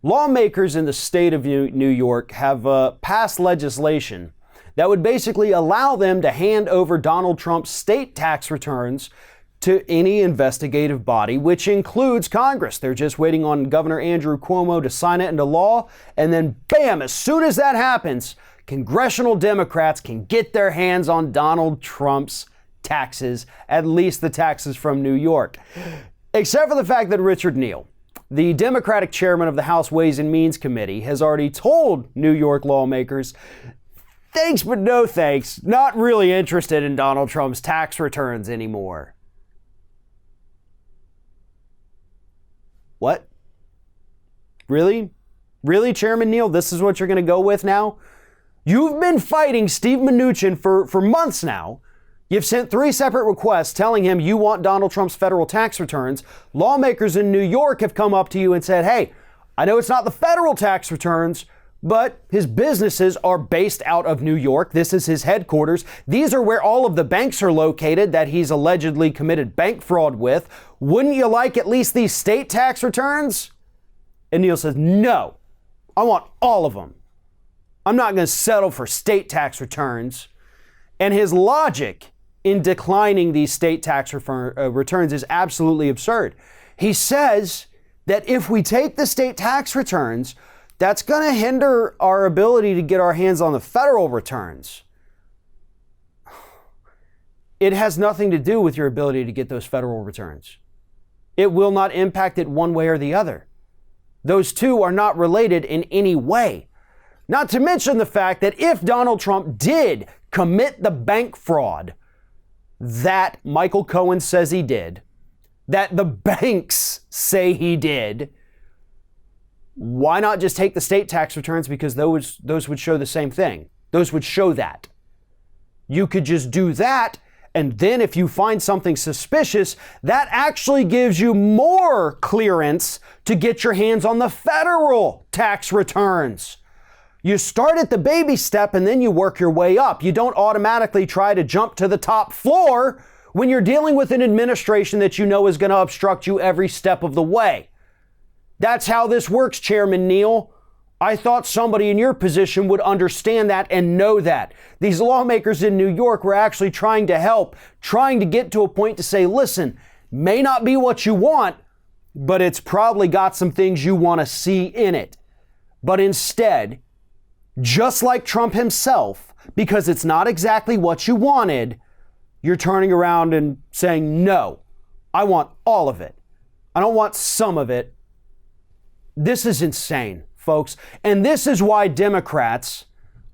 Lawmakers in the state of New York have passed legislation that would basically allow them to hand over Donald Trump's state tax returns to any investigative body, which includes Congress. They're just waiting on Governor Andrew Cuomo to sign it into law. And then, bam, as soon as that happens, congressional Democrats can get their hands on Donald Trump's taxes, at least the taxes from New York. Except for the fact that Richard Neal, the Democratic chairman of the House Ways and Means Committee, has already told New York lawmakers, thanks but no thanks, not really interested in Donald Trump's tax returns anymore. What? Really? Really, Chairman Neal? This is what you're going to go with now? You've been fighting Steve Mnuchin for months now. You've sent 3 separate requests telling him you want Donald Trump's federal tax returns. Lawmakers in New York have come up to you and said, hey, I know it's not the federal tax returns, but his businesses are based out of New York. This is his headquarters. These are where all of the banks are located that he's allegedly committed bank fraud with. Wouldn't you like at least these state tax returns? And Neal says, no, I want all of them. I'm not going to settle for state tax returns. And his logic in declining these state tax returns is absolutely absurd. He says that if we take the state tax returns, that's going to hinder our ability to get our hands on the federal returns. It has nothing to do with your ability to get those federal returns. It will not impact it one way or the other. Those two are not related in any way. Not to mention the fact that if Donald Trump did commit the bank fraud that Michael Cohen says he did, that the banks say he did, why not just take the state tax returns? Because those would show the same thing. Those would show that. You could just do that, and then if you find something suspicious, that actually gives you more clearance to get your hands on the federal tax returns. You start at the baby step and then you work your way up. You don't automatically try to jump to the top floor when you're dealing with an administration that you know is going to obstruct you every step of the way. That's how this works, Chairman Neal. I thought somebody in your position would understand that and know that. These lawmakers in New York were actually trying to help, trying to get to a point to say, listen, may not be what you want, but it's probably got some things you want to see in it. But instead, just like Trump himself, because it's not exactly what you wanted, you're turning around and saying, no, I want all of it. I don't want some of it. This is insane, folks. And this is why Democrats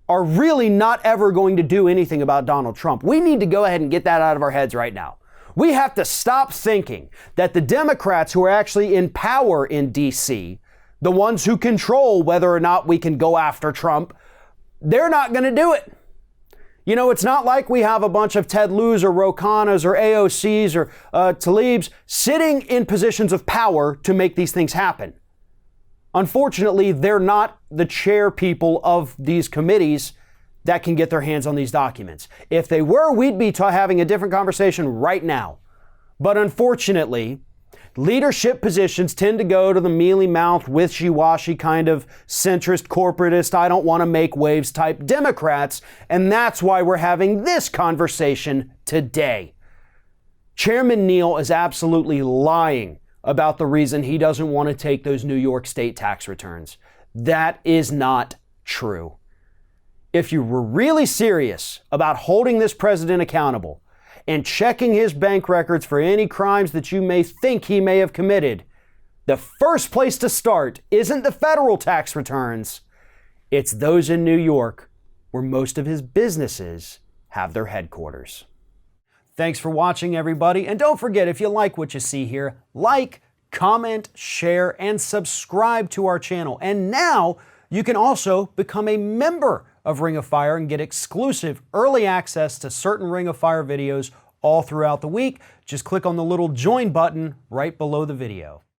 are really not ever going to do anything about Donald Trump. We need to go ahead and get that out of our heads right now. We have to stop thinking that the Democrats who are actually in power in D.C., the ones who control whether or not we can go after Trump, they're not going to do it. You know, it's not like we have a bunch of Ted Lieu's or Ro Khanna's or AOC's or Tlaib's sitting in positions of power to make these things happen. Unfortunately, they're not the chair people of these committees that can get their hands on these documents. If they were, we'd be having a different conversation right now. But unfortunately, leadership positions tend to go to the mealy-mouthed, wishy-washy kind of centrist, corporatist, I don't want to make waves type Democrats, and that's why we're having this conversation today. Chairman Neal is absolutely lying about the reason he doesn't want to take those New York state tax returns. That is not true. If you were really serious about holding this president accountable and checking his bank records for any crimes that you may think he may have committed, the first place to start isn't the federal tax returns. It's those in New York, where most of his businesses have their headquarters. Thanks for watching, everybody. And don't forget, if you like what you see here, like, comment, share, and subscribe to our channel. And now you can also become a member of Ring of Fire and get exclusive early access to certain Ring of Fire videos all throughout the week. Just click on the little join button right below the video.